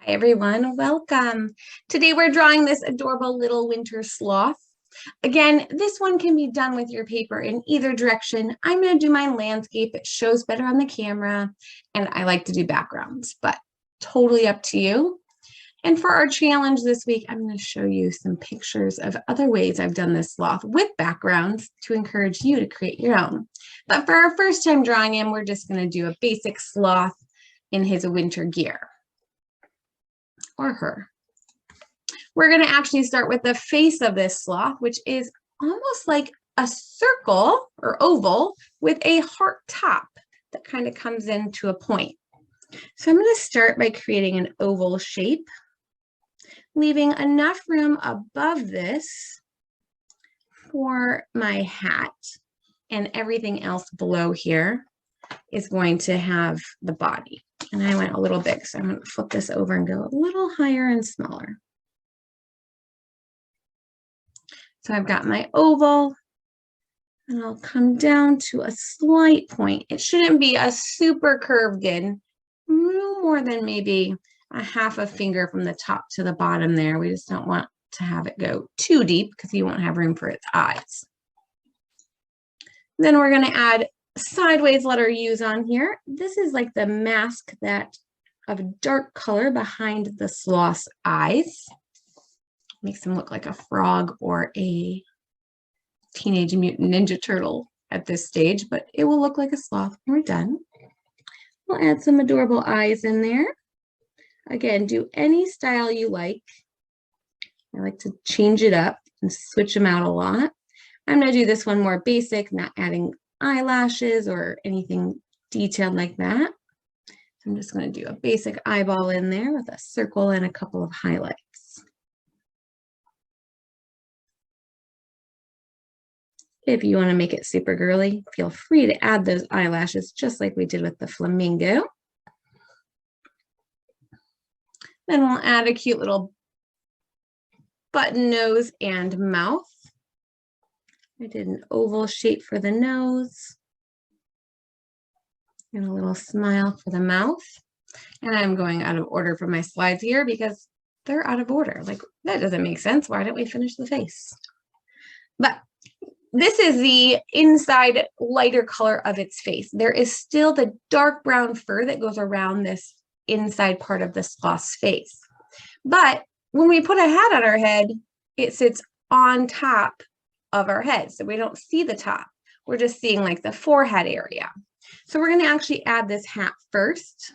Hi everyone, welcome. Today we're drawing this adorable little winter sloth. Again, this one can be done with your paper in either direction. I'm going to do my landscape. It shows better on the camera, and I like to do backgrounds, but totally up to you. And for our challenge this week, I'm going to show you some pictures of other ways I've done this sloth with backgrounds to encourage you to create your own. But for our first time drawing him, we're just going to do a basic sloth in his winter gear. Or her. We're going to actually start with the face of this sloth, which is almost like a circle or oval with a heart top that kind of comes into a point. So I'm going to start by creating an oval shape, leaving enough room above this for my hat, and everything else below here is going to have the body. And I went a little big, so I'm going to flip this over and go a little higher and smaller. So I've got my oval, and I'll come down to a slight point. It shouldn't be a super curved in, no more than maybe a half a finger from the top to the bottom there. We just don't want to have it go too deep because you won't have room for its eyes. Then we're going to add sideways letter U's on here. This is like the mask that of dark color behind the sloth's eyes. Makes him look like a frog or a Teenage Mutant Ninja Turtle at this stage, but it will look like a sloth when we're done. We'll add some adorable eyes in there. Again, do any style you like. I like to change it up and switch them out a lot. I'm going to do this one more basic, not adding eyelashes or anything detailed like that. I'm just going to do a basic eyeball in there with a circle and a couple of highlights. If you want to make it super girly, feel free to add those eyelashes just like we did with the flamingo. Then we'll add a cute little button nose and mouth. I did an oval shape for the nose and a little smile for the mouth. And I'm going out of order for my slides here because they're out of order. Like, that doesn't make sense. Why don't we finish the face? But this is the inside lighter color of its face. There is still the dark brown fur that goes around this inside part of the sloth's face. But when we put a hat on our head, it sits on top of our head. So we don't see the top. We're just seeing like the forehead area. So we're going to actually add this hat first,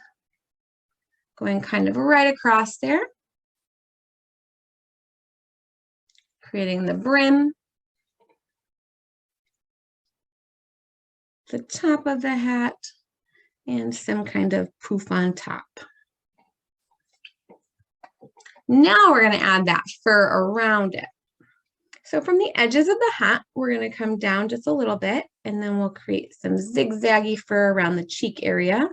going kind of right across there, creating the brim, the top of the hat, and some kind of poof on top. Now we're going to add that fur around it. So from the edges of the hat, we're going to come down just a little bit, and then we'll create some zigzaggy fur around the cheek area.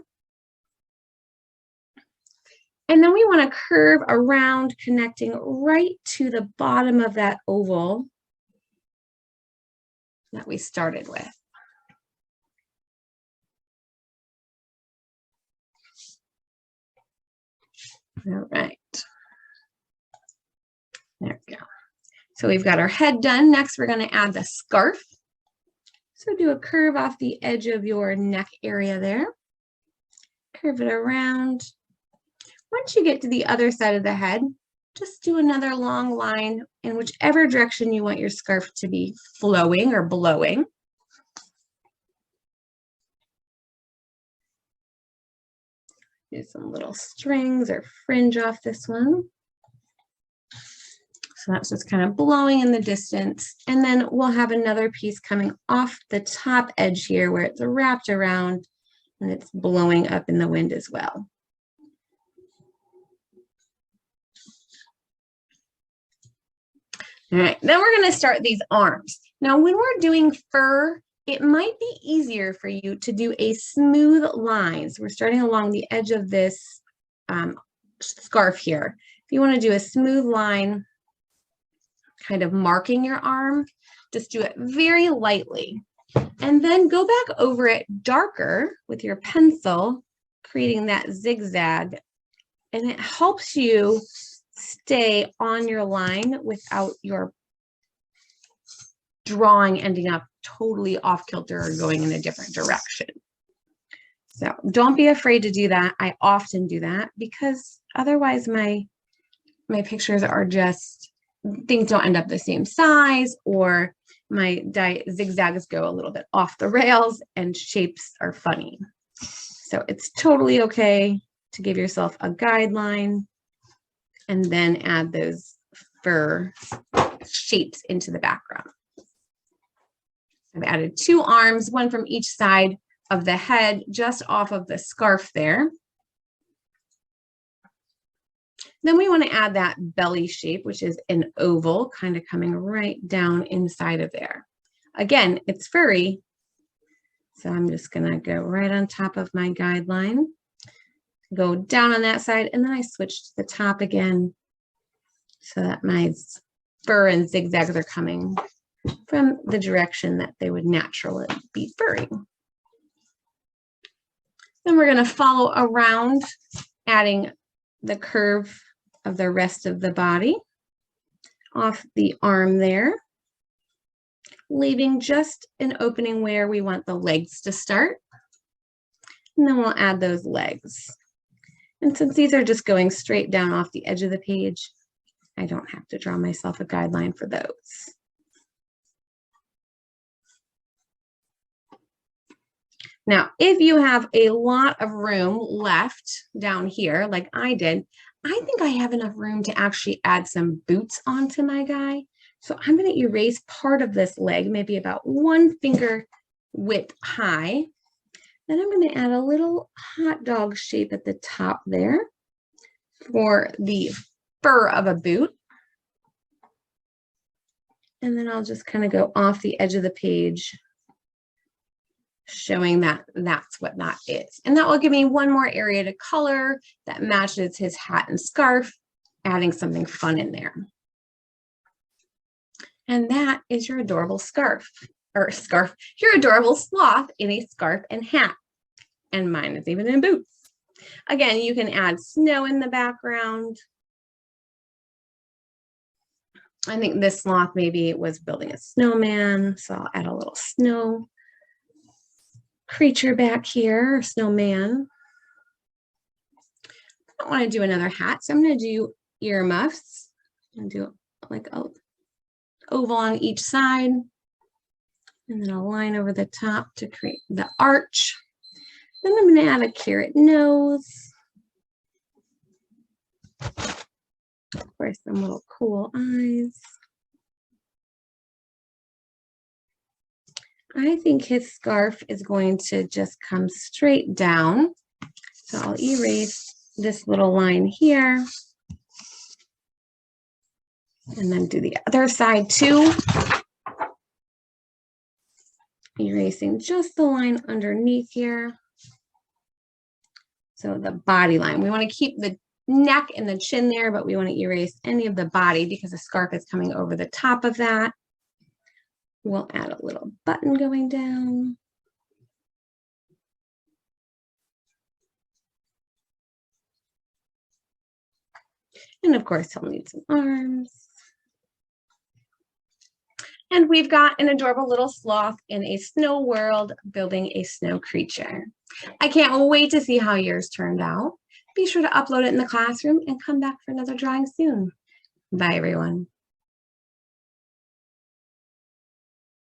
And then we want to curve around, connecting right to the bottom of that oval that we started with. All right. There we go. So we've got our head done. Next, we're going to add the scarf. So do a curve off the edge of your neck area there. Curve it around. Once you get to the other side of the head, just do another long line in whichever direction you want your scarf to be flowing or blowing. Do some little strings or fringe off this one. So that's just kind of blowing in the distance. And then we'll have another piece coming off the top edge here where it's wrapped around and it's blowing up in the wind as well. All right, then we're going to start these arms. Now, when we're doing fur, it might be easier for you to do a smooth line. So we're starting along the edge of this scarf here. If you want to do a smooth line, kind of marking your arm, just do it very lightly. And then go back over it darker with your pencil, creating that zigzag and it helps you stay on your line without your drawing ending up totally off kilter or going in a different direction. So don't be afraid to do that. I often do that because otherwise my pictures are just, things don't end up the same size, or my zigzags go a little bit off the rails and shapes are funny. So it's totally okay to give yourself a guideline and then add those fur shapes into the background. I've added 2 arms, one from each side of the head, just off of the scarf there. Then we want to add that belly shape, which is an oval, kind of coming right down inside of there. Again, it's furry, so I'm just going to go right on top of my guideline, go down on that side, and then I switch to the top again so that my fur and zigzags are coming from the direction that they would naturally be furry. Then we're going to follow around, adding the curve of the rest of the body off the arm there, leaving just an opening where we want the legs to start. And then we'll add those legs. And since these are just going straight down off the edge of the page, I don't have to draw myself a guideline for those. Now, if you have a lot of room left down here, like I did, I think I have enough room to actually add some boots onto my guy. So I'm going to erase part of this leg, maybe about 1 finger width high. Then I'm going to add a little hot dog shape at the top there for the fur of a boot. And then I'll just kind of go off the edge of the page, showing that that's what that is. And that will give me one more area to color that matches his hat and scarf, adding something fun in there. And that is your adorable your adorable sloth in a scarf and hat. And mine is even in boots. Again, you can add snow in the background. I think this sloth maybe was building a snowman, so I'll add a little snow creature back here, or snowman. I don't want to do another hat, so I'm going to do earmuffs. I'm going to do like an oval on each side, and then a line over the top to create the arch. Then I'm going to add a carrot nose. Of course, some little cool eyes. I think his scarf is going to just come straight down. So I'll erase this little line here. And then do the other side too. Erasing just the line underneath here. So the body line, we want to keep the neck and the chin there, but we want to erase any of the body because the scarf is coming over the top of that. We'll add a little button going down. And of course, he'll need some arms. And we've got an adorable little sloth in a snow world building a snow creature. I can't wait to see how yours turned out. Be sure to upload it in the classroom and come back for another drawing soon. Bye, everyone.